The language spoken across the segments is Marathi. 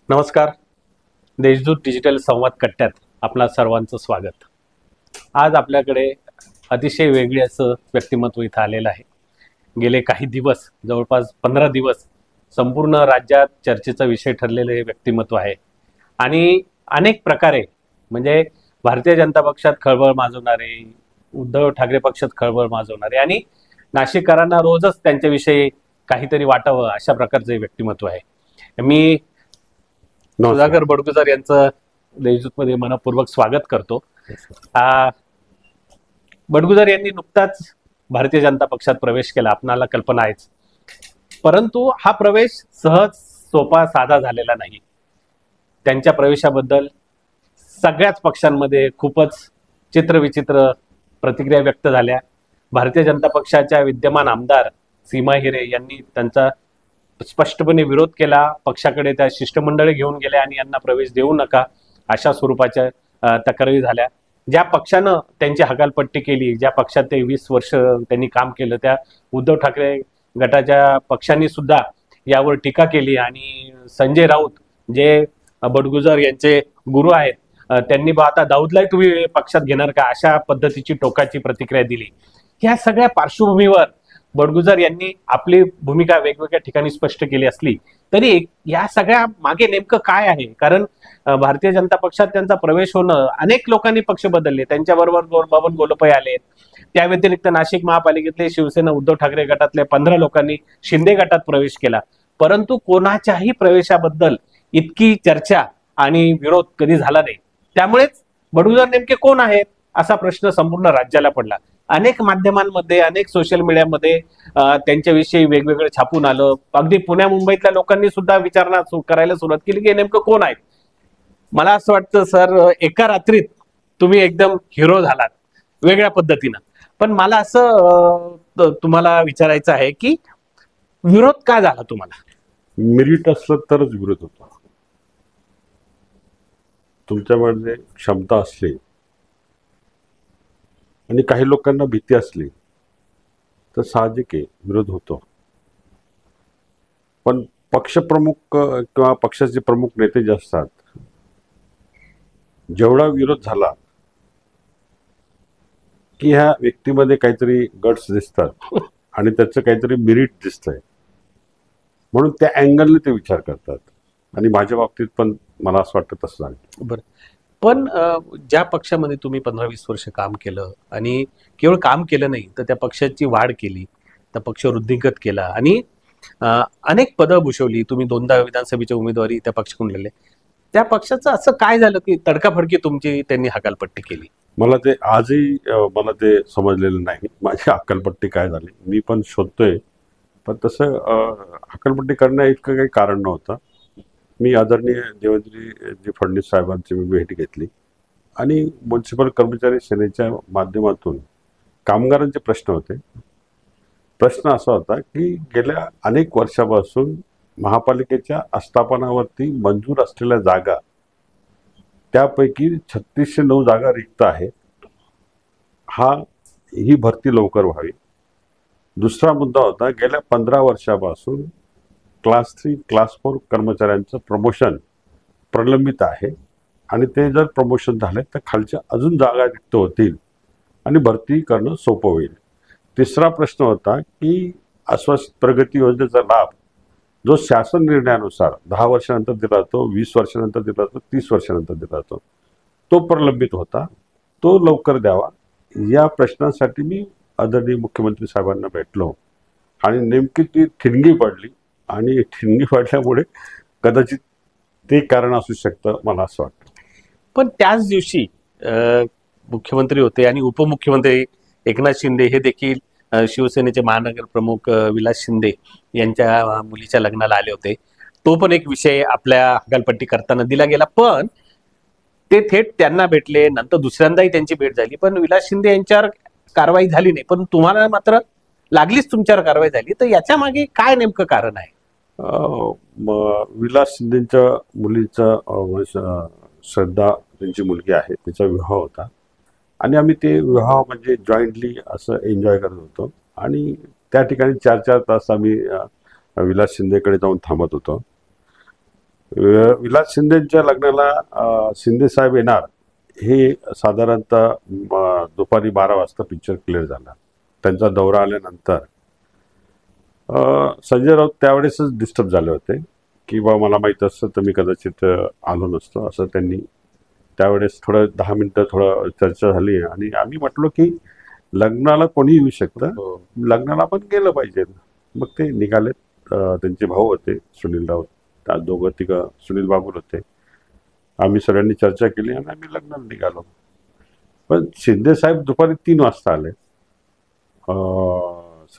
नमस्कार. देशदूत डिजिटल संवाद कट्ट्यात आपणा सर्वांचं स्वागत. आज आपल्याकडे अतिशय वेगळे असं व्यक्तिमत्व इथं आलेलं आहे. गेले काही दिवस, जवळपास 15 दिवस संपूर्ण राज्यात चर्चेचा विषय ठरलेले हे व्यक्तिमत्व आहे आणि अनेक प्रकारे म्हणजे भारतीय जनता पक्षात खळबळ माजवणारे, उद्धव ठाकरे पक्षात खळबळ माजवणारे आणि नाशिककरांना रोजच त्यांच्याविषयी काहीतरी वाटावं अशा प्रकारचं हे व्यक्तिमत्व आहे. मी सुधाकर बडगुजर यांचं देशदूतमध्ये मनपूर्वक स्वागत करतो. बडगुजर यांनी नुकताच भारतीय जनता पक्षात प्रवेश केला, आपणाला कल्पना आहेच. परंतु हा प्रवेश सहज सोपा साधा झालेला नाही. त्यांच्या प्रवेशाबद्दल सगळ्याच पक्षांमध्ये खूपच चित्रविचित्र प्रतिक्रिया व्यक्त झाल्या. भारतीय जनता पक्षाच्या विद्यमान आमदार सीमा हिरे यांनी त्यांचा स्पष्टपणे विरोध केला. पक्षाकडे त्या शिष्टमंडळ घेऊन गेल्या आणि यांना प्रवेश देऊ नका अशा स्वरूपाच्या तक्रारी झाल्या. ज्या पक्षानं त्यांची हकालपट्टी केली, ज्या पक्षात ते 20 वर्ष त्यांनी काम केलं, त्या उद्धव ठाकरे गटाच्या पक्षांनी सुद्धा यावर टीका केली आणि संजय राऊत जे बडगुजर यांचे गुरु आहेत, त्यांनी आता दाऊदलाही तुम्ही पक्षात घेणार का अशा पद्धतीची टोकाची प्रतिक्रिया दिली. या सगळ्या पार्श्वभूमीवर बडगुजर यांनी आपली भूमिका वेगवेगळ्या ठिकाणी स्पष्ट केली असली तरी या सगळ्या मागे नेमकं काय आहे? कारण भारतीय जनता पक्षात त्यांचा प्रवेश होणं, अनेक लोकांनी पक्ष बदलले, त्यांच्याबरोबर बबन गोलपै आले. त्या व्यतिरिक्त नाशिक महापालिकेतले शिवसेना उद्धव ठाकरे गटातल्या 15 लोकांनी शिंदे गटात प्रवेश केला. परंतु कोणाच्याही प्रवेशाबद्दल इतकी चर्चा आणि विरोध कधी झाला नाही. त्यामुळेच बडगुजर नेमके कोण आहेत असा प्रश्न संपूर्ण राज्याला पडला. अनेक माध्यमांमध्ये, अनेक सोशल मीडियामध्ये त्यांच्याविषयी वेगवेगळं छापून आलं. अगदी पुण्या मुंबईतल्या लोकांनी सुद्धा विचारणा करायला सुरुवात केली की नेमकं कोण आहेत. मला असं वाटतं सर, एका रात्रीत तुम्ही एकदम हिरो झालात वेगळ्या पद्धतीनं. पण मला असं तुम्हाला विचारायचं आहे की विरोध का झाला तुम्हाला? मेरिट असलं तरच विरोध होतो. तुमच्यामध्ये क्षमता असली आणि काही लोकांना भीती असली तर साहजिक आहे, विरोध होतो. पण पक्षप्रमुख किंवा पक्षाचे प्रमुख नेते जे असतात, जेवढा विरोध झाला की ह्या व्यक्तीमध्ये काहीतरी गट्स दिसतात आणि त्याचं काहीतरी मेरिट दिसतंय, म्हणून त्या अँगलने ते विचार करतात. आणि माझ्या बाबतीत पण मला असं वाटतं तसं झालं. बरं, पण ज्या पक्षामध्ये तुम्ही 15-20 वर्ष काम केलं आणि केवळ काम केलं नाही तर त्या पक्षाची वाढ केली, त्या पक्ष वृद्धिंगत केला आणि अनेक पदं भूषवली, तुम्ही 2दा विधानसभेची उमेदवारी त्या पक्षाकडून लिहिले. त्या पक्षाचं असं काय झालं की तडकाफडकी तुमची त्यांनी हकालपट्टी केली? मला ते आजही मला ते समजलेलं नाही, माझी हकालपट्टी काय झाली. मी पण शोधतोय, पण तसं हकालपट्टी करण्या इतकं काही कारण नव्हतं. मी आदरणीय देवेंद्रजी फडणवीस साहेबांची मी भेट घेतली आणि म्युन्सिपल कर्मचारी सेनेच्या माध्यमातून कामगारांचे प्रश्न होते. प्रश्न असा होता की गेल्या अनेक वर्षापासून महापालिकेच्या आस्थापनावरती मंजूर असलेल्या जागा, त्यापैकी 3609 जागा रिक्त आहेत. ही भरती लवकर व्हावी. दुसरा मुद्दा होता, गेल्या 15 वर्षापासून क्लास 3, क्लास 4 कर्मचाऱ्यांचं प्रमोशन प्रलंबित आहे आणि ते जर प्रमोशन झाले तर खालच्या अजून जागा रिक्त होतील आणि भरती करणं सोपं होईल. तिसरा प्रश्न होता की आश्वासित प्रगती योजनेचा लाभ जो शासन निर्णयानुसार 10 वर्षानंतर दिला जातो, 20 वर्षानंतर दिला जातो, 30 वर्षानंतर दिला जातो, तो प्रलंबित होता, तो लवकर द्यावा. या प्रश्नासाठी मी आदरणीय मुख्यमंत्री साहेबांना भेटलो आणि नेमकी ती ठिणगी पडली आणि ठिणगी पडल्यामुळे कदाचित ते कारण असू शकतं, मला असं वाटतं. पण त्याच दिवशी मुख्यमंत्री होते आणि उपमुख्यमंत्री एकनाथ शिंदे हे देखील शिवसेनेचे महानगर प्रमुख विलास शिंदे यांच्या मुलीच्या लग्नाला आले होते. तो पण एक विषय आपल्या हकालपट्टी करताना दिला गेला. पण ते थेट त्यांना भेटले, नंतर दुसऱ्यांदाही त्यांची भेट झाली, पण विलास शिंदे यांच्यावर कारवाई झाली नाही. पण तुम्हाला मात्र लागलीच तुमच्यावर कारवाई झाली. तर याच्या मागे काय नेमकं कारण आहे? विलास शिंदेच्या मुलीचा श्रद्धा त्यांची मुलगी आहे, तिचा विवाह होता आणि आम्ही ते विवाह म्हणजे जॉईंटली असं एन्जॉय करत होतो आणि त्या ठिकाणी 4-4 तास आम्ही विलास शिंदेकडे जाऊन थांबत होतो. विलास शिंदेच्या लग्नाला शिंदे साहेब येणार हे साधारणतः दुपारी 12 वाजता पिक्चर क्लिअर झाला. त्यांचा दौरा आल्यानंतर संजय राऊत त्यावेळेसच डिस्टर्ब झाले होते की बा मला माहीत असतं तर मी कदाचित आलो नसतो, असं त्यांनी त्यावेळेस थोडं 10 मिनिटं थोडं चर्चा झाली. आणि आम्ही म्हटलो की लग्नाला कोणी येऊ शकतं, लग्नाला आपण गेलं पाहिजे. मग ते निघालेत. त्यांचे भाऊ होते सुनील राऊत, त्या दोघं तिघं सुनील बाबूल होते. आम्ही सगळ्यांनी चर्चा केली आणि आम्ही लग्नाला निघालो. पण शिंदे साहेब दुपारी 3 वाजता आले.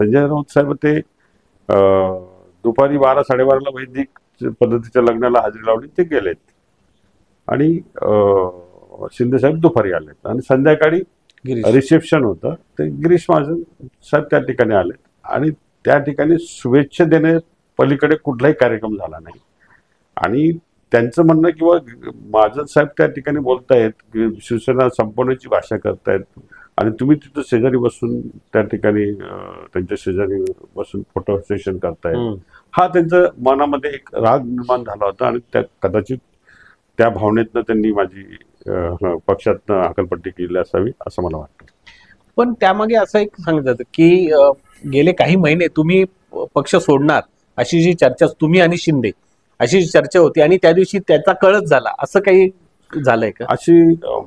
संजय राऊत साहेब ते दुपारी 12-12:30ला वैदिक पद्धतीच्या लग्नाला हजेरी लावली, ते गेलेत. आणि शिंदे साहेब दुपारी आलेत आणि संध्याकाळी रिसेप्शन होतं, ते गिरीश महाजन साहेब त्या ठिकाणी आले. आणि त्या ठिकाणी शुभेच्छा देणे पलीकडे कुठलाही कार्यक्रम झाला नाही. आणि त्यांचं म्हणणं किंवा महाजन साहेब त्या ठिकाणी बोलतायत की शिवसेना संपवण्याची भाषा करतायत आणि तुम्ही तिथं शेजारी बसून त्या ठिकाणी त्यांच्या शेजारी बसून फोटो सेशन करतायत. हा त्यांच्या मनामध्ये एक राग निर्माण झाला होता आणि त्या कदाचित त्या भावनेतनं त्यांनी माझी पक्षातनं हकालपट्टी केली असावी असं मला वाटतं. पण त्यामागे असं एक सांगितलं जातं की गेले काही महिने तुम्ही पक्ष सोडणार अशी जी चर्चा तुम्ही आणि शिंदे अशी चर्चा होती आणि त्या दिवशी त्याचा कळच झाला, असं काही झालंय का? अशी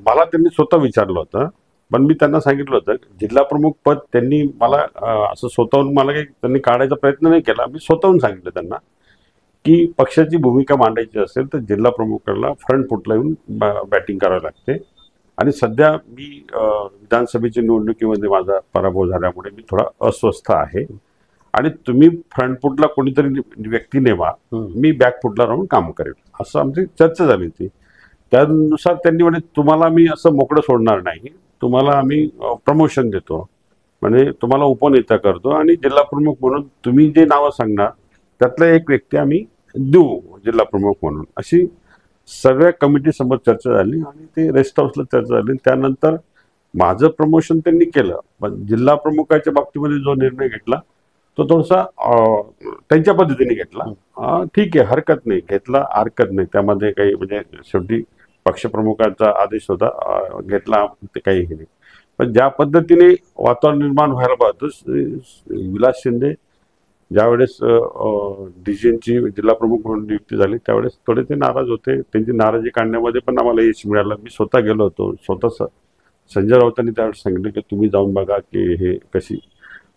मला त्यांनी स्वतः विचारलं होतं, पण मी त्यांना सांगितलं होतं जिल्हा प्रमुख पद त्यांनी मला असं स्वतःहून मला काही त्यांनी काढायचा प्रयत्न नाही केला. मी स्वतःहून सांगितलं त्यांना की पक्षाची भूमिका मांडायची असेल तर जिल्हा प्रमुखाला फ्रंट फुटला येऊन बॅटिंग करावी लागते. आणि सध्या मी विधानसभेच्या निवडणुकीमध्ये माझा पराभव झाल्यामुळे मी थोडा अस्वस्थ आहे आणि तुम्ही फ्रंट फुटला कोणीतरी व्यक्ती नेमा, मी बॅक फुटला राहून काम करेल, असं आमची चर्चा झाली होती. त्यानुसार त्यांनी म्हणे तुम्हाला मी असं मोकळं सोडणार नाही, तुम्हाला आम्ही प्रमोशन देतो, म्हणजे तुम्हाला उपनेता करतो आणि जिल्हा प्रमुख म्हणून तुम्ही जे नावं सांगणार त्यातला एक व्यक्ती आम्ही देऊ जिल्हा प्रमुख म्हणून. अशी सगळ्या कमिटी समोर चर्चा झाली आणि ते रेस्ट हाऊसला चर्चा झाली. त्यानंतर माझं प्रमोशन त्यांनी केलं, पण जिल्हा प्रमुखाच्या बाबतीमध्ये जो निर्णय घेतला तो थोडासा त्यांच्या पद्धतीने घेतला. ठीक आहे, हरकत नाही, घेतला हरकत नाही, त्यामध्ये काही म्हणजे शेवटी पक्षप्रमुखांचा आदेश होता, घेतला ते काही नाही. पण ज्या पद्धतीने वातावरण निर्माण व्हायला पाहतं, विलास शिंदे ज्यावेळेस डीजेंची जिल्हा प्रमुख म्हणून नियुक्ती झाली त्यावेळेस थोडे ते नाराज होते. त्यांची नाराजी काढण्यामध्ये पण आम्हाला यश मिळालं. मी स्वतः गेलो होतो, स्वतः संजय राऊतांनी त्यावेळेस सांगितलं की तुम्ही जाऊन बघा की हे कशी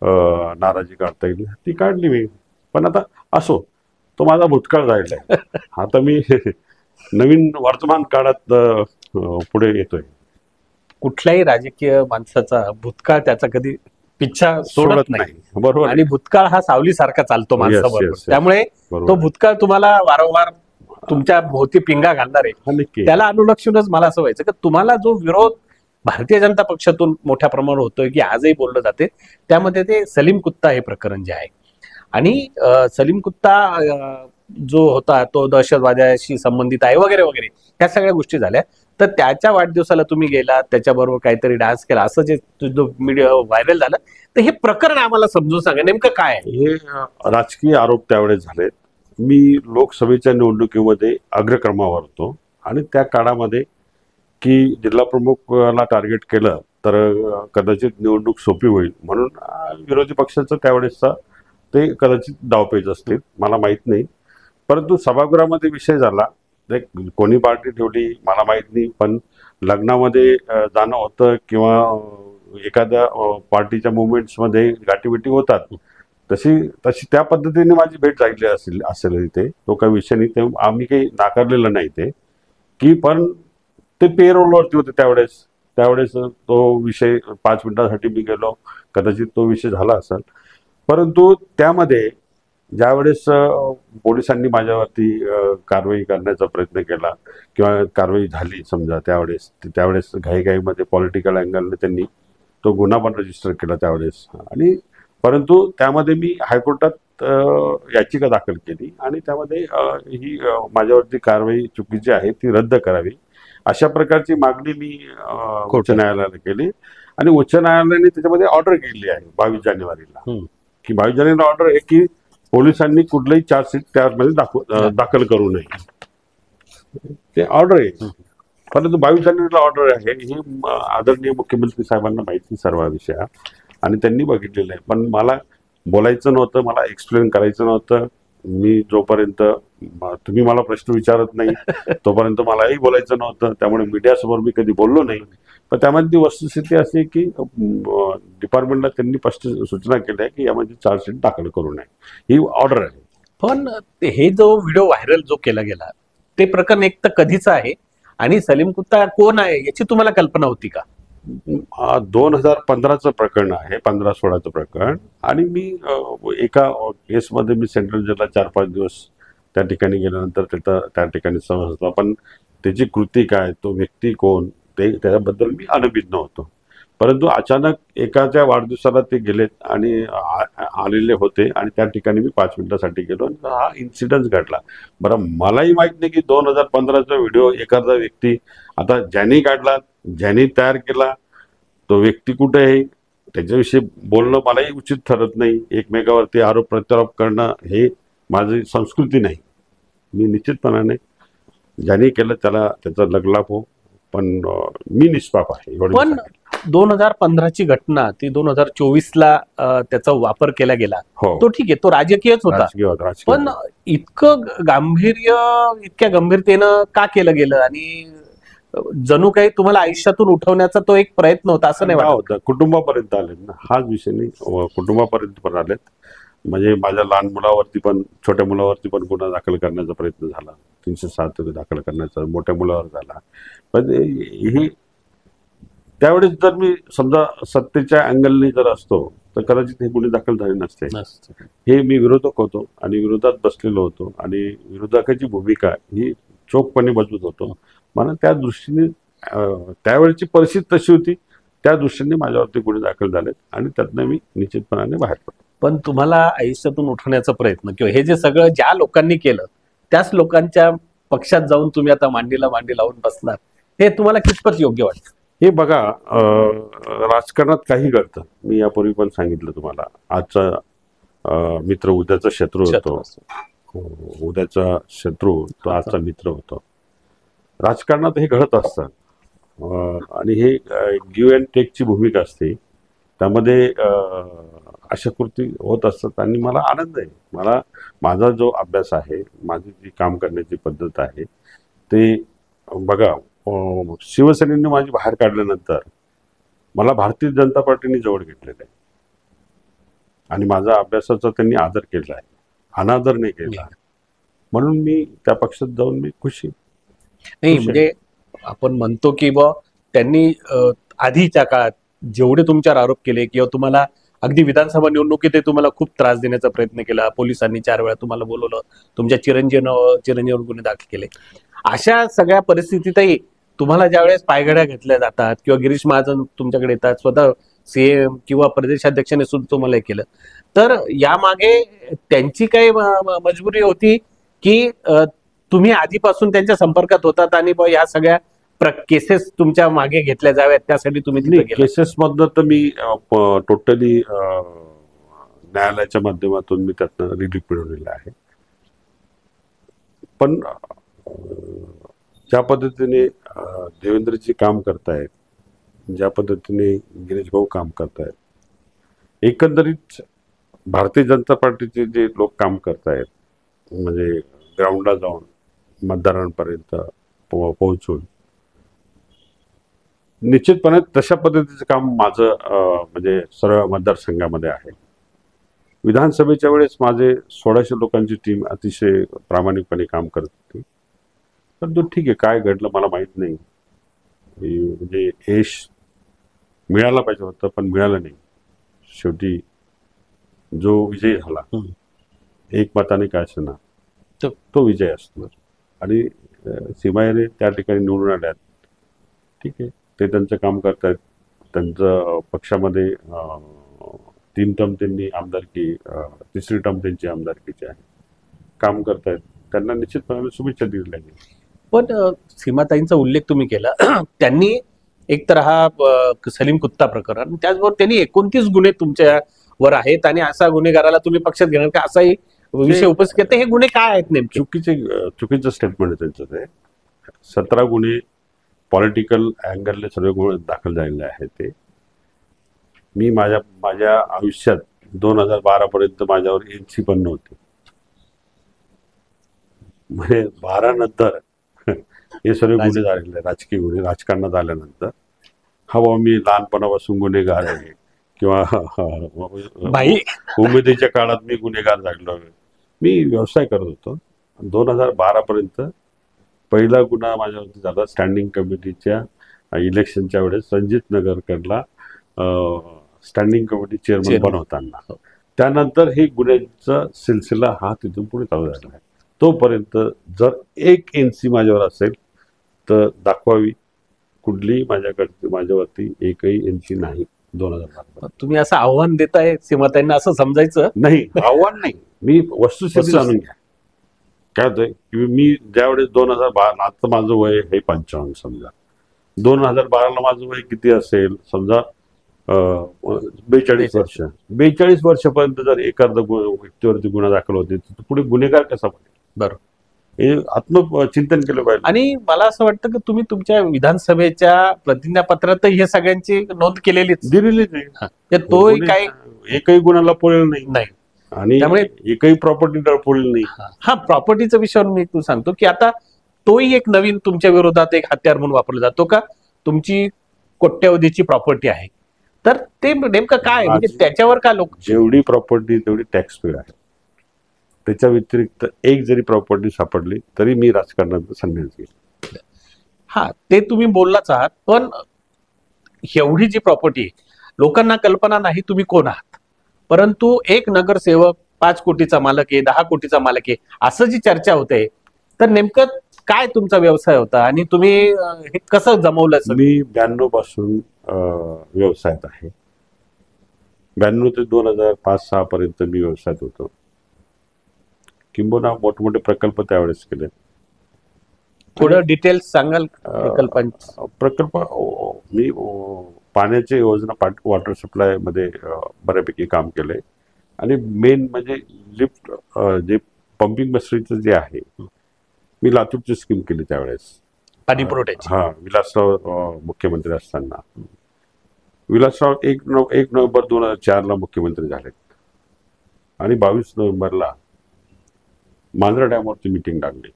नाराजी काढता येईल. ती काढली मी. पण आता असो, तो माझा भूतकाळ राहिला आहे. आता मी नवीन वर्तमान काळात पुढे येतोय. कुठल्याही राजकीय माणसाचा भूतकाळ त्याचा कधी पिच्छा सोडत नाही, बरोबर. आणि भूतकाळ हा सावलीसारखा चालतो माणसाबरोबर. त्यामुळे तो भूतकाळ तुम्हाला वारंवार तुमच्या भोवती पिंगा घालणार आहे. त्याला अनुलक्षूनच मला असं व्हायचं की तुम्हाला जो विरोध भारतीय जनता पक्षातून मोठ्या प्रमाणावर होतोय की आजही बोललं जाते, त्यामध्ये ते सलीम कुत्ता हे प्रकरण जे आहे. आणि सलीम कुत्ता जो होता तो दहशतवाद्याशी संबंधित आहे वगैरे वगैरे ह्या सगळ्या गोष्टी झाल्या. तर त्याच्या वाढदिवसाला तुम्ही गेला, त्याच्याबरोबर काहीतरी डान्स केला, असं जे मीडिया व्हायरल झालं, तर हे प्रकरण आम्हाला समजून सांगा नेमकं काय आहे. हे राजकीय आरोप त्यावेळेस झालेत. मी लोकसभेच्या निवडणुकीमध्ये अग्रक्रमावर होतो आणि त्या काळामध्ये की जिल्हा प्रमुखला टार्गेट केलं तर कदाचित निवडणूक सोपी होईल म्हणून विरोधी पक्षाचं त्यावेळेसचा ते कदाचित डावपेच असतील, मला माहीत नाही. परंतु सभागृहामध्ये विषय झाला, कोणी पार्टी ठेवली मला माहीत नाही, पण लग्नामध्ये जाणं होतं किंवा एखाद्या पार्टीच्या मुवमेंट्समध्ये गाठीभेटी होतात, तशी त्या पद्धतीने माझी भेट झाली असेल ते, तो काही विषय नाही. ते आम्ही काही नाकारलेलं नाही ते की, पण ते पेरोलवरती होते त्यावेळेस तो विषय 5 मिनिटांसाठी मी गेलो, कदाचित तो विषय झाला असेल. परंतु त्यामध्ये ज्यावेळेस पोलिसांनी माझ्यावरती कारवाई करण्याचा प्रयत्न केला किंवा कारवाई झाली समजा, त्यावेळेस घाईघाईमध्ये पॉलिटिकल अँगलने त्यांनी तो गुन्हा पण रजिस्टर केला त्यावेळेस. आणि परंतु त्यामध्ये मी हायकोर्टात याचिका दाखल केली आणि त्यामध्ये ही माझ्यावरती कारवाई चुकीची आहे ती रद्द करावी अशा प्रकारची मागणी मी उच्च न्यायालयाला केली. आणि उच्च न्यायालयाने त्याच्यामध्ये ऑर्डर केली आहे 22 जानेवारीला की 22 जानेवारीला ऑर्डर आहे की पोलिसांनी कुठलंही चार्जशीट त्यामध्ये दाखल करू नये. ते ऑर्डर आहे. परंतु 22 जानेवारीला ऑर्डर आहे ही आदरणीय मुख्यमंत्री साहेबांना माहिती सर्व विषय आणि त्यांनी बघितलेलं आहे. पण मला बोलायचं नव्हतं, मला एक्सप्लेन करायचं नव्हतं. मी जोपर्यंत तुम्ही मला प्रश्न विचारत नाही तोपर्यंत मलाही बोलायचं नव्हतं. त्यामुळे मीडियासमोर मी कधी बोललो नाही. पण त्यामध्ये ती वस्तुस्थिती अशी आहे की डिपार्टमेंटला त्यांनी स्पष्ट सूचना केल्या की यामध्ये चार्जशीट दाखल करू नये, ही ऑर्डर आहे. पण हे जो व्हिडिओ व्हायरल जो केला गेला ते प्रकरण एक तर कधीच आहे आणि सलीम कुत्ता कोण आहे याची तुम्हाला कल्पना होती का? 2015चं प्रकरण आहे, 15-16चं प्रकरण. आणि मी एका केसमध्ये मी सेंट्रल जेलला 4-5 दिवस त्या ठिकाणी गेल्यानंतर त्या ठिकाणी समजलं. पण त्याची कृती काय, तो व्यक्ती कोण, ते त्याच्याबद्दल मी अनभिज्ञ होतो. परंतु अचानक एकाच्या वाढदिवसाला ते गेलेत आणि आलेले होते आणि त्या ठिकाणी मी 5 मिनिटासाठी गेलो आणि हा इन्सिडन्स घडला. बरं, मलाही माहित नाही की 2015चा व्हिडिओ एखादा व्यक्ती आता ज्यांनी काढला, ज्यांनी तयार केला, तो व्यक्ती कुठे आहे त्याच्याविषयी बोलणं मलाही उचित ठरत नाही. एकमेकावरती आरोप प्रत्यारोप करणं हे माझी संस्कृती नाही. मी निश्चितपणाने ज्यांनी केलं त्याला त्याचा लगलाभ हो, पण मी निष्पाप आहे. पण 2015ची घटना ती 2024ला त्याचा वापर केला गेला. हो. तो ठीक आहे, तो राजकीयच होता. राजकीय पण इतकं इतक्या गंभीरतेनं का केलं गेलं आणि जणू काही तुम्हाला आयुष्यातून उठवण्याचा तो एक प्रयत्न होता असं नाही वाटत? कुटुंबापर्यंत आलेत ना, हाच विषय नाही. कुटुंबापर्यंत पण आलेत. म्हणजे माझ्या लहान मुलावरती पण, छोट्या मुलावरती पण गुन्हा दाखल करण्याचा प्रयत्न झाला, 307 दाखल करण्याचा, मोठ्या मुलावर झाला. पण हे त्यावेळेस जर मी समजा सत्तेच्या अँगलने जर असतो तर कदाचित हे गुन्हे दाखल झाले नसते. हे मी विरोधक होतो आणि विरोधात बसलेलो होतो आणि विरोधकाची भूमिका ही चोखपणे बजवत होतो. मला त्या दृष्टीने त्यावेळेची परिस्थिती तशी होती, त्या दृष्टीने माझ्यावरती गुन्हे दाखल झालेत आणि त्यातनं मी निश्चितपणाने बाहेर पडतो. पण तुम्हाला आयुष्यातून उठवण्याचा प्रयत्न किंवा हे जे सगळं ज्या लोकांनी केलं त्याच लोकांच्या पक्षात जाऊन तुम्ही आता मांडीला मांडी लावून बसणार, हे तुम्हाला कितपत योग्य वाटतं? हे बघा, राजकारणात काही घडतं. मी यापूर्वी पण सांगितलं तुम्हाला, आजचा मित्र उद्याचा शत्रू होतो, उद्याचा शत्रू तो आजचा मित्र होतो. राजकारणात हे घडत असतं आणि हे गिव्ह अँड टेकची भूमिका असते. त्यामध्ये अशा कृती होत असतात आणि मला आनंद आहे. मला माझा जो अभ्यास आहे, माझी जी काम करण्याची पद्धत आहे, ते बघा, शिवसेनेने माझी बाहेर काढल्यानंतर मला भारतीय जनता पार्टीने जवळ घेतलेलं आहे आणि माझा अभ्यासाचा त्यांनी आदर केला आहे, अनादर नाही केला. म्हणून मी त्या पक्षात जाऊन मी खुशी नाही. म्हणजे आपण म्हणतो की त्यांनी आधीच्या काळात जेवढे तुमच्यावर आरोप केले किंवा तुम्हाला अगदी विधानसभा निवडणुकीत तुम्हाला खूप त्रास देण्याचा प्रयत्न केला, पोलिसांनी 4 वेळा तुम्हाला बोलवलं, तुमच्या चिरंजीवर गुन्हे दाखल केले, अशा सगळ्या परिस्थितीतही तुम्हाला ज्यावेळेस पायघड्या घेतल्या जातात किंवा गिरीश महाजन तुमच्याकडे येतात, स्वतः सीएम किंवा प्रदेशाध्यक्षाने सुद्धा तुम्हाला हे केलं, तर यामागे त्यांची काही मजबुरी होती की तुम्ही आधीपासून त्यांच्या संपर्कात होतात आणि या सगळ्या केसेस तुमच्या मागे घेतल्या जाव्यात त्यासाठी तुम्ही केसेस मधनं तर मी टोटली न्यायालयाच्या माध्यमातून मी त्यातनं रिलीफ मिळवलेला आहे. पण ज्या पद्धतीने देवेंद्रजी काम करतायत, ज्या पद्धतीने गिरीश भाऊ काम करतायत, एकंदरीत भारतीय जनता पार्टीचे जे लोक काम करतायत, म्हणजे ग्राउंडला जाऊन मतदारांपर्यंत पोहोचून, निश्चितपणे तशा पद्धतीचं काम माझं म्हणजे सर्व मतदारसंघामध्ये आहे. विधानसभेच्या वेळेस माझे 1600 लोकांची टीम अतिशय प्रामाणिकपणे काम करत होती. परंतु ठीक आहे, काय घडलं मला माहीत नाही. म्हणजे यश मिळायला पाहिजे होतं पण मिळालं नाही. शेवटी जो विजय झाला एक मताने काय असणार तो विजय असणार आणि सीमायाने त्या ठिकाणी निवडून आल्यात. ठीक आहे, ते त्यांचं काम करतायत. त्यांचं पक्षामध्ये 3 टर्म त्यांनी आमदारकी, 3री टर्म त्यांची आमदारकीची आहे, काम करतायत. त्यांना निश्चितपणे शुभेच्छा दिल्या गेल्या. पण सीमाताईंचा उल्लेख तुम्ही केला, त्यांनी एकतर हा सलीम कुत्ता प्रकरण, त्याचबरोबर त्यांनी 29 गुन्हे तुमच्यावर आहेत आणि असा गुन्हेगाराला तुम्ही पक्षात घेणार का असाही विषय उपस्थित केला. हे गुन्हे काय आहेत नेमके? चुकीचं स्टेटमेंट आहे त्यांचं. ते 17 गुन्हे पॉलिटिकल अँगलने सर्व गुन्हे दाखल झालेले आहेत. ते मी माझ्या आयुष्यात 2012 पर्यंत माझ्यावर एनसी पण नव्हती. म्हणजे 12 नंतर हे सर्व गुन्हे झालेले, राजकीय गुन्हे राजकारणात आल्यानंतर. हा बाबा मी लहानपणापासून गुन्हेगार आहे किंवा उमेदीच्या काळात मी गुन्हेगार झालो. मी व्यवसाय करत होतो. 2012 पर्यंत पहिला गुन्हा माझ्यावरती झाला स्टँडिंग कमिटीच्या इलेक्शनच्या वेळेस रणजित नगरकरला स्टँडिंग कमिटी चेअरमन बनवताना. त्यानंतर ही गुन्ह्यांचा सिलसिला हा तिथून पुढे चालू झाला आहे. तोपर्यंत जर एक एनसी माझ्यावर असेल तर दाखवावी. कुठलीही माझ्यावरती एकही एनसी नाही 2012. तुम्ही असं आव्हान देताय सीमाताईंना असं समजायचं नाही? आव्हान नाही, मी वस्तुस्थिती जाणून घ्या. काय होतंय की मी ज्यावेळेस 2012, आता माझं वय हे 55, समजा 2012ला माझं वय किती असेल, समजा 42 वर्ष. 42 वर्षापर्यंत जर एखादा व्यक्तीवरती गुन्हा दाखल होते तर पुढे गुन्हेगार कसा बनेल? बरोबर. हे आत्मचिंतन केलं पाहिजे. आणि मला असं वाटतं की तुम्ही तुमच्या विधानसभेच्या प्रतिज्ञापत्रात हे सगळ्यांची नोंद केलेलीच दिलेलीच आहे. तो काही एकही गुन्हाला पळेल नाही आणि त्यामुळे एकही प्रॉपर्टी पळेल नाही. हा प्रॉपर्टीचा विषयावर मी तू सांगतो की आता तोही एक नवीन तुमच्या विरोधात एक हत्यार म्हणून वापरला जातो का? तुमची कोट्यावधीची प्रॉपर्टी आहे तर ते नेमकं काय म्हणजे त्याच्यावर का लोक? जेवढी प्रॉपर्टी तेवढी टॅक्स पेड आहे. त्याच्या व्यतिरिक्त एक जरी प्रॉपर्टी सापडली तरी मी राजकारणात संन्यास घेईल. हा ते तुम्ही बोललाच आहात, पण एवढी जी प्रॉपर्टी आहे लोकांना कल्पना नाही तुम्ही कोण आहात. परंतु एक नगरसेवक 5 कोटीचा मालक आहे, 10 कोटीचा मालक आहे, असं जी चर्चा होते तर नेमकं काय तुमचा व्यवसाय होता आणि तुम्ही हे कसं जमवलं? मी 92 पासून व्यवसायात आहे. 92 ते 2005-06 पर्यंत मी व्यवसायात होतो. किंबहुना मोठमोठे प्रकल्प त्यावेळेस केले. थोडं डिटेल्स सांगाल प्रकल्पांचे? प्रकल्प मी पाण्याची योजना वॉटर सप्लाय मध्ये बऱ्यापैकी काम केलंय. आणि मेन म्हणजे लिफ्ट जे पंपिंग मशिनरीचं जे आहे, मी लातूरची स्कीम केली त्यावेळेस पाणी पुरवठ्याची. हा, विलासराव मुख्यमंत्री असताना. विलासराव 1 नोव्हेंबर 2004ला मुख्यमंत्री झाले आणि 22 नोव्हेंबरला मांजरा डॅमवरती मिटिंग लागली.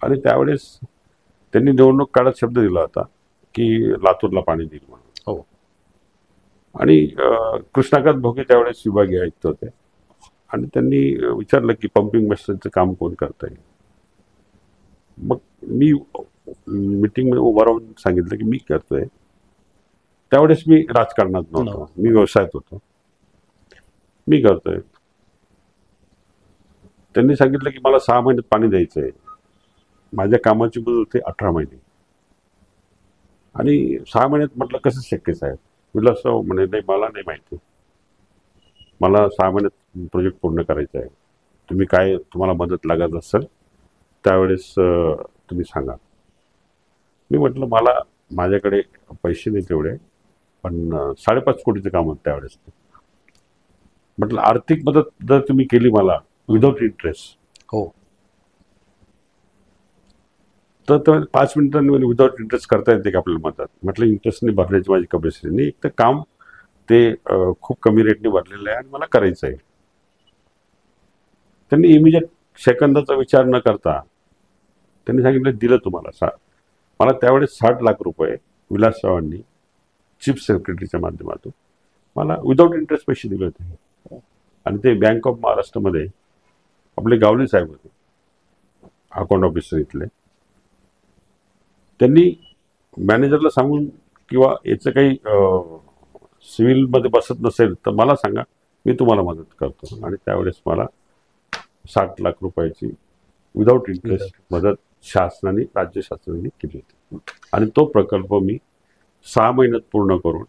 आणि त्यावेळेस त्यांनी निवडणूक काळात शब्द दिला होता की लातूरला पाणी देईल म्हणून. हो. आणि कृष्णाकांत भोगे त्यावेळेस विभागीय आयुक्त होते आणि त्यांनी विचारलं की पंपिंग मशिनचं काम कोण करता येईल. मग मी मीटिंगमध्ये उभं राहून सांगितलं की मी करतोय. त्यावेळेस मी राजकारणात नव्हतो, मी व्यवसायात होतो. मी करतोय. त्यांनी सांगितलं की मला 6 महिन्यात पाणी द्यायचंय. माझ्या कामाची मुदत होती 18 महिने. आणि 6 महिन्यात म्हटलं कसं शक्य साहेब? विलासराव म्हणे नाही, मला नाही माहिती, मला 6 महिन्यात प्रोजेक्ट पूर्ण करायचा आहे. तुम्ही काय तुम्हाला मदत लागत असेल त्यावेळेस तुम्ही सांगा. मी म्हटलं मला माझ्याकडे पैसे नाही तेवढे, पण 5.5 कोटीचं काम होतं त्यावेळेस. म्हटलं आर्थिक मदत जर तुम्ही केली मला विदाउट इंटरेस्ट, हो, तर 5 मिनिटांनी विदाउट इंटरेस्ट करता येते का आपल्याला मदत? म्हटलं इंटरेस्टने भरण्याची माझी कॅपॅसिटी नाही. एक तर काम ते खूप कमी रेटने भरलेलं आहे आणि मला करायचं आहे. त्यांनी इमिजिएट सेकंदाचा विचार न करता त्यांनी सांगितलं दिलं तुम्हाला. मला त्यावेळेस 60 लाख रुपये विलासरावांनी चीफ सेक्रेटरीच्या माध्यमातून मला विदाउट इंटरेस्ट पैसे दिले होते. आणि ते बँक ऑफ महाराष्ट्रामध्ये आपले गावले साहेब होते, अकाउंट ऑफिसर इथले. त्यांनी मॅनेजरला सांगून किंवा याचं काही सिव्हिलमध्ये बसत नसेल तर मला सांगा, मी तुम्हाला मदत करतो. आणि त्यावेळेस मला 60 लाख रुपयाची विदाउट इंटरेस्ट मदत शासनाने, राज्य शासनाने केली होती. आणि तो प्रकल्प मी 6 महिन्यात पूर्ण करून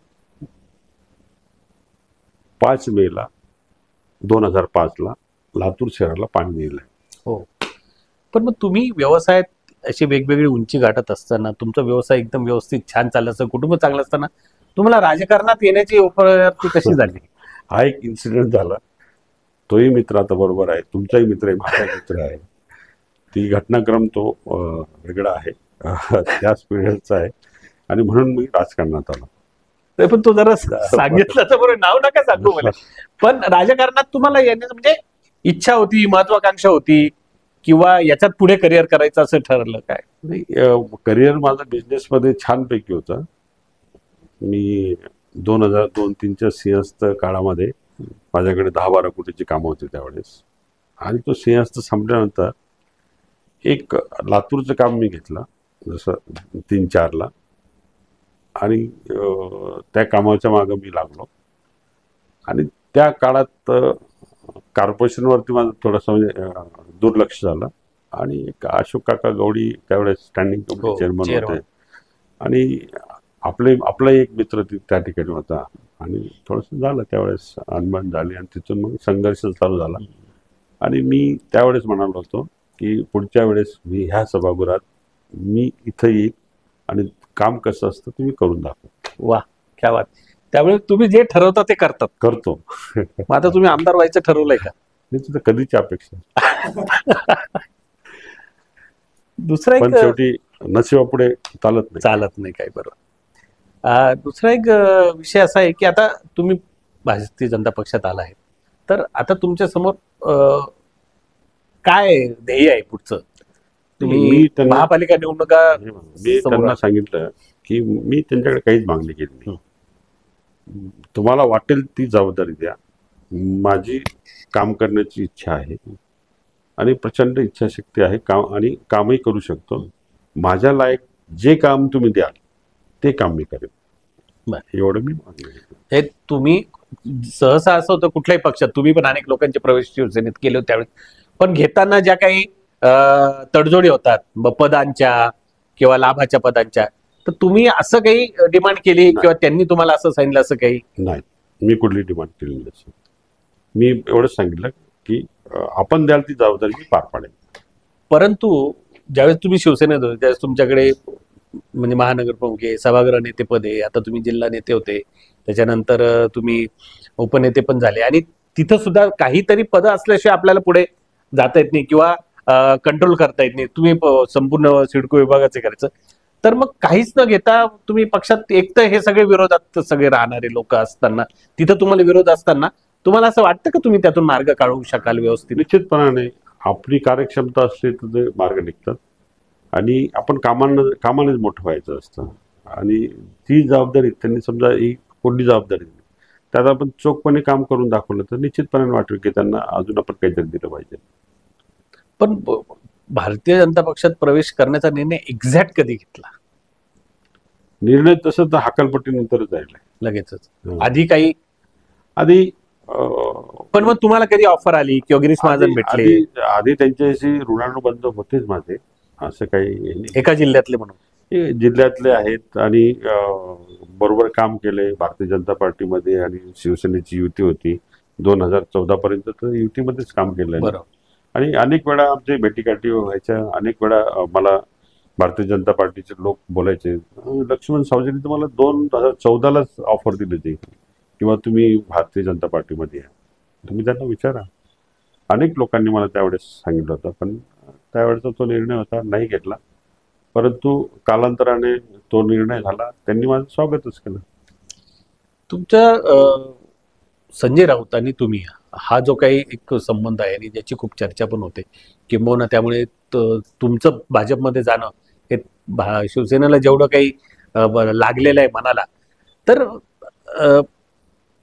5 मेला 2005ला लातूर शहराला पाणी दिलं. हो, पण मग तुम्ही व्यवसायात अशी वेगवेगळी उंची गाठत असताना, तुमचा व्यवसाय एकदम व्यवस्थित छान चाललं असतं, कुटुंब चांगलं असताना तुम्हाला राजकारणात येण्याची उपलब्धी कशी झाली? हा एक इन्सिडेंट झाला. तोही मित्र आता बरोबर आहे, तुमचाही मित्र आहे, माझा मित्र आहे. ती घटनाक्रम तो वेगळा आहे. त्याच पिढीचा आहे आणि म्हणून मी राजकारणात आलो. ते पण तो जरा सांगितलं तर बरं, नाव नका सांगू मला. पण राजकारणात तुम्हाला येण्याचं म्हणजे इच्छा होती, महत्वाकांक्षा होती, किंवा याच्यात पुढे करिअर करायचं असं ठरलं काय? करिअर माझं बिझनेसमध्ये छानपैकी होतं. मी 2002-2003च्या सिंहस्थ काळामध्ये माझ्याकडे 10-12 कोटीची कामं होती त्यावेळेस. आणि तो सिंहस्थ संपल्यानंतर एक लातूरचं काम मी घेतलं जसं 3-4ला, आणि त्या कामाच्या मागं मी लागलो. आणि त्या काळात कॉर्पोरेशनवरती माझं थोडंसं म्हणजे दुर्लक्ष झालं. आणि एक अशोक काका गवडी त्यावेळेस स्टँडिंग कमिटी चेअरमन होते, आणि आपला एक मित्र त्या ठिकाणी होता, आणि थोडंसं झालं त्यावेळेस अनबन झाली, आणि तिथून मग संघर्ष चालू झाला. आणि मी त्यावेळेस म्हणालो होतो की पुढच्या वेळेस मी ह्या सभागृहात मी इथं येईल आणि काम कसं असतं तुम्ही करून दाखवा. वा, क्या बात. त्यामुळे तुम्ही जे ठरवता ते करतात. करतो. मग आता तुम्ही आमदार व्हायचं ठरवलंय का? नाही, तुझं कधीची अपेक्षा. दुसरा पण एक शेवटी नशिबापुढे चालत नाही काय. बरोबर. दुसरा एक विषय असा आहे की आता तुम्ही भारतीय जनता पक्षात आला आहे, तर आता तुमच्या समोर काय ध्येय आहे पुढचं? तुम्ही महापालिका निवडणुका मी त्यांना सांगितलं की मी त्यांच्याकडे काहीच मागणी केली नाही. तुम्हाला वाटेल ती जबाबदारी द्या. माझी काम करण्याची इच्छा आहे आणि प्रचंड इच्छाशक्ती आहे, आणि कामही करू शकतो. माझ्या लायक जे काम तुम्ही द्याल ते काम मी करेन, एवढं मी मागणी. हे तुम्ही सहसा असं होतं कुठल्याही पक्षात, तुम्ही पण अनेक लोकांचे प्रवेश शिवसेनेत केले होते त्यावेळेस, पण घेताना ज्या काही तडजोडी होतात पदांच्या किंवा लाभाच्या पदांच्या, तर तुम्ही असं काही डिमांड केली किंवा त्यांनी तुम्हाला असं सांगितलं असं काही? नाही, मी कुठली डिमांड केली नाही. मी एवढंच सांगितलं की आपण द्याल ती जबाबदारी मी पार पाडेल. परंतु ज्यावेळेस तुम्ही शिवसेनेत होते त्यावेळेस तुमच्याकडे म्हणजे महानगर प्रमुख आहे, सभागृह नेते पद आहे, आता तुम्ही जिल्हा नेते होते, त्याच्यानंतर तुम्ही उपनेते पण झाले, आणि तिथं सुद्धा काहीतरी पदं असल्याशिवाय आपल्याला पुढे जाता येत नाही किंवा कंट्रोल करता येत नाही. तुम्ही संपूर्ण सिडको विभागाचे करायचं, तर मग काहीच न घेता तुम्ही पक्षात, एक तर हे सगळे विरोधात सगळे राहणारे लोक असताना, तिथं तुम्हाला विरोध असताना, तुम्हाला असं वाटतं का तुम्ही त्यातून मार्ग काढू शकाल व्यवस्थित? निश्चितपणाने आपली कार्यक्षमता असली तर ते मार्ग निघतात, आणि आपण कामानेच मोठं व्हायचं असतं. आणि ती जबाबदारी त्यांनी समजा ही कोणती जबाबदारी दिली, त्यात आपण चोखपणे काम करून दाखवलं तर निश्चितपणे वाटेल की त्यांना अजून आपण काहीतरी दिलं पाहिजे. पण भारतीय जनता पक्षात प्रवेश करण्याचा निर्णय एक्झॅक्ट कधी घेतला? निर्णय तसं तर हकालपट्टीनंतरच जायला लगेचच, आधी काही? आधी पण मग तुम्हाला कधी ऑफर आली किंवा गिरीश महाजन भेटले? आधी त्यांच्याशी ऋणानुबंध होतेच माझे, असं काही. एका जिल्ह्यातले म्हणून? जिल्ह्यातले आहेत, आणि बरोबर काम केले भारतीय जनता पार्टीमध्ये, आणि शिवसेनेची युती होती 2014 पर्यंत, तर युतीमध्येच काम केलं. आणि अनेक वेळा आमचे भेटीगाठी व्हायच्या, अनेक वेळा मला भारतीय जनता पार्टीचे लोक बोलायचे, लक्ष्मण सावजींनी तुम्हाला 2014लाच ऑफर दिली होती किंवा तुम्ही भारतीय जनता पार्टीमध्ये या, तुम्ही त्यांना विचारा. अनेक लोकांनी मला त्यावेळेस सांगितलं होतं, पण त्यावेळेचा तो निर्णय होता, नाही घेतला. परंतु कालांतराने तो निर्णय झाला, त्यांनी माझं स्वागतच केलं. तुमच्या संजय राऊत आणि तुम्ही हा जो काही एक संबंध आहे, आणि ज्याची खूप चर्चा पण होते, किंबहुना त्यामुळे तुमचं भाजपमध्ये जाणं हे शिवसेनेला जेवढं काही लागलेलं आहे मनाला, तर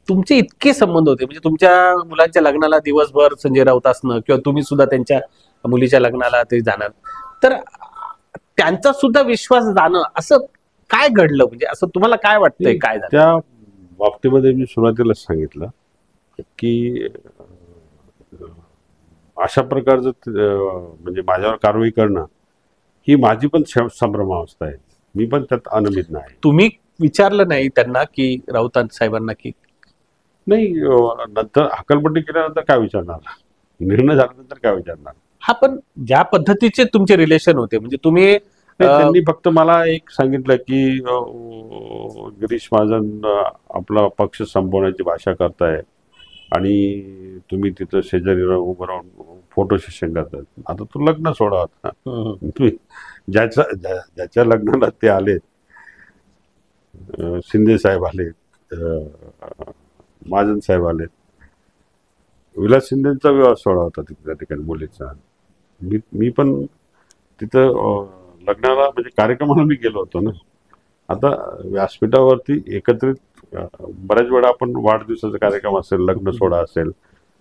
तुमचे इतके संबंध होते, म्हणजे तुमच्या मुलांच्या लग्नाला दिवसभर संजय राऊत असणं, किंवा तुम्ही सुद्धा त्यांच्या मुलीच्या लग्नाला ते जाणार, तर त्यांचा सुद्धा विश्वास जाणं, असं काय घडलं? म्हणजे असं तुम्हाला काय वाटतंय, काय झालं त्या बाबतीमध्ये? मी सुरुवातीलाच सांगितलं की अशा प्रकारचं म्हणजे माझ्यावर कारवाई करणं ही माझी पण संभ्रमावस्था आहे, मी पण त्यात अनभिज्ञ नाही. तुम्ही विचारलं नाही त्यांना की राऊत साहेबांना की नाही? नंतर हकालपट्टी केल्यानंतर काय विचारणार, निर्णय झाल्यानंतर काय विचारणार? हा, पण ज्या पद्धतीचे तुमचे रिलेशन होते, म्हणजे तुम्ही त्यांनी फक्त मला एक सांगितलं की गिरीश महाजन आपला पक्ष संपवण्याची भाषा करताय, आणि तुम्ही तिथं शेजारी उभं राहून फोटो सेशन करतात. आता तो लग्न सोहळा होता. तुम्ही ज्याच्या लग्नाला ते आले, शिंदे साहेब आले, महाजन साहेब आले, विलास शिंदेचा विवाह सोहळा होता त्या ठिकाणी मुलीचा. मी पण तिथं लग्नाला म्हणजे कार्यक्रमाला मी गेलो होतो ना. आता व्यासपीठावरती एकत्रित बऱ्याच वेळा आपण वाढदिवसाचा कार्यक्रम असेल, लग्न सोहळा असेल,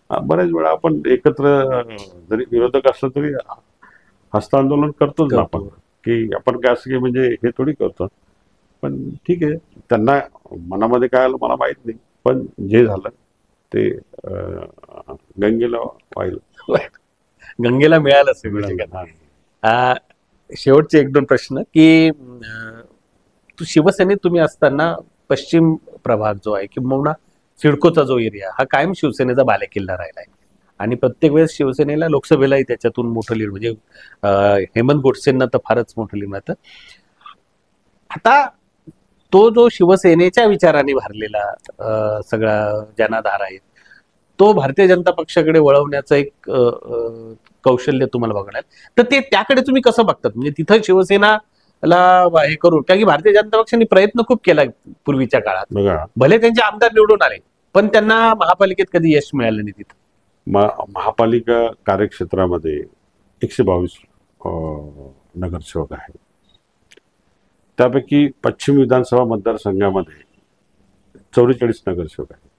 बऱ्याच वेळा आपण एकत्र जरी विरोधक असलं तरी हस्तांदोलन करतोच ना आपण, की आपण काय असं की म्हणजे हे थोडी करतो. पण ठीक आहे, त्यांना मनामध्ये काय आलं मला माहित नाही, पण जे झालं ते गंगेला पाहिलं, गंगेला मिळालं सगळं. शेवटचे 1-2 प्रश्न की तू शिवसेनेत तुम्ही असताना पश्चिम प्रभाग जो आहे किंबहुना सिडकोचा जो एरिया हा कायम शिवसेनेचा बालेकिल्ला राहिला आहे आणि प्रत्येक वेळेस शिवसेनेला लोकसभेलाही त्याच्यातून मोठं लीड, म्हणजे हेमंत गोडसेंना तर फारच मोठं लीड मिळतं. आता तो जो शिवसेनेच्या विचाराने भरलेला सगळा जनाधार आहे तो भारतीय जनता पक्षाकडे वळवण्याचं एक कौशल्य तुम्हाला बघणार, तर ते त्याकडे तुम्ही कसं बघतात? म्हणजे तिथं शिवसेनाला हे करून, कारण की भारतीय जनता पक्षाने प्रयत्न खूप केला पूर्वीच्या काळात, बघा भले त्यांचे आमदार निवडून आले पण त्यांना महापालिकेत कधी यश मिळालं नाही. तिथं महापालिका कार्यक्षेत्रामध्ये 122 नगरसेवक आहेत. त्यापैकी पश्चिम विधानसभा मतदारसंघामध्ये 44 नगरसेवक आहेत.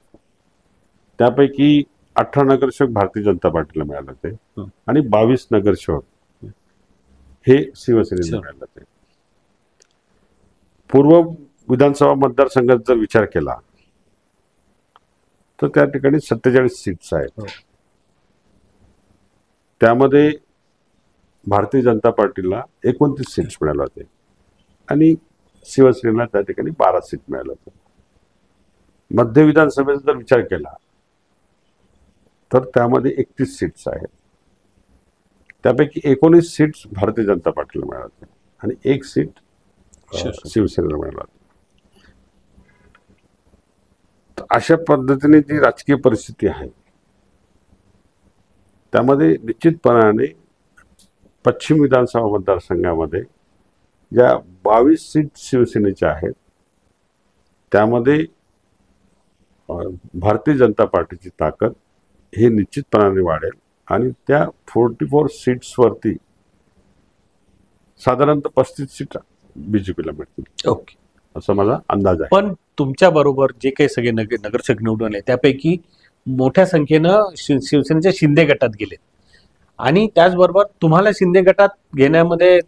त्यापैकी 18 नगरसेवक भारतीय जनता पार्टीला मिळाले होते आणि 22 नगरसेवक हे शिवसेनेला मिळाले होते. पूर्व विधानसभा मतदारसंघात जर विचार केला तर त्या ठिकाणी 47 सीट्स आहेत. त्यामध्ये भारतीय जनता पार्टीला 29 सीट्स मिळाले होते आणि शिवसेनेला त्या ठिकाणी 12 सीट मिळाले होते. मध्य विधानसभेचा जर विचार केला तर त्यामध्ये 31 सीट्स आहेत. त्यापैकी 19 सीट्स भारतीय जनता पार्टीला मिळाले होते आणि 1 सीट शिवसेनेला मिळाला. अशा पद्धतीने जी राजकीय परिस्थिती आहे त्यामध्ये निश्चितपणाने पश्चिम विधानसभा मतदारसंघामध्ये ज्या 22 सीट शिवसेनेच्या आहेत त्यामध्ये भारतीय जनता पार्टीची ताकद हे निश्चितपणाने वाढेल आणि त्या 44 सीट्सवरती साधारणतः 35 सीट बीजेपीला मिळतील. ओके, असा माझा अंदाज आहे. पण तुमच्या बरोबर जे काही सगळे नगरसेवक निवडून आले त्यापैकी मोठ्या संख्येनं शिवसेनेच्या शिंदे गटात गेले आणि त्याचबरोबर तुम्हाला शिंदे गटात घेण्यामध्ये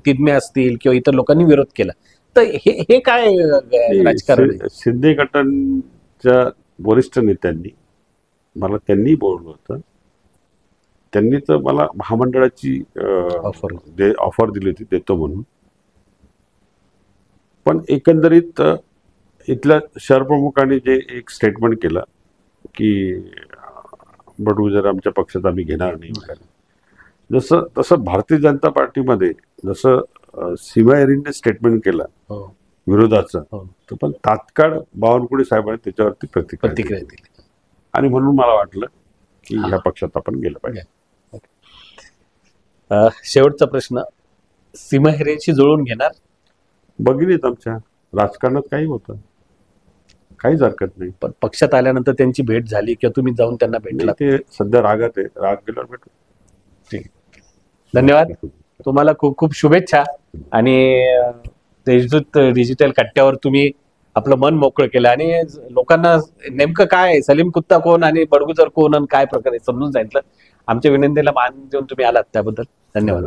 तिडमे असतील किंवा इतर लोकांनी विरोध केला, तर हे काय राजकारण आहे? शिंदे गटांच्या वरिष्ठ नेत्यांनी मला त्यांनी बोलवलं होतं. त्यांनी तर मला महामंडळाची ऑफर दिली होती देतो म्हणून. पण एकंदरीत इथल्या शहर प्रमुखांनी जे एक स्टेटमेंट केलं की बडगुजर आमच्या पक्षात आम्ही घेणार नाही वगैरे, जसं तसं भारतीय जनता पार्टीमध्ये जसं सीमा एरीने स्टेटमेंट केलं विरोधाचं, तर पण तात्काळ बावनकुळे साहेबांनी त्याच्यावरती प्रतिक्रिया दिली आणि म्हणून मला वाटलं की ह्या पक्षात आपण गेलं पाहिजे. शेवटचा प्रश्न, सीमा हिरेंशी जुळून घेणार? भगिनीत आमच्या राजकारणात काही होतं, काहीच हरकत नाही. पण पक्षात आल्यानंतर त्यांची भेट झाली किंवा तुम्ही जाऊन त्यांना भेटला? ते सध्या रागात आहे, राग गेल्यावर भेटू. ठीक, धन्यवाद. तुम्हाला खूप खूप शुभेच्छा आणि देशदूत डिजिटल कट्ट्यावर तुम्ही आपलं मन मोकळं केलं आणि लोकांना नेमकं काय सलीम कुत्ता कोण आणि बडगुजर कोण आणि काय प्रकारे समजून सांगितलं. आमच्या विनंतीला मान देऊन तुम्ही आलात त्याबद्दल धन्यवाद.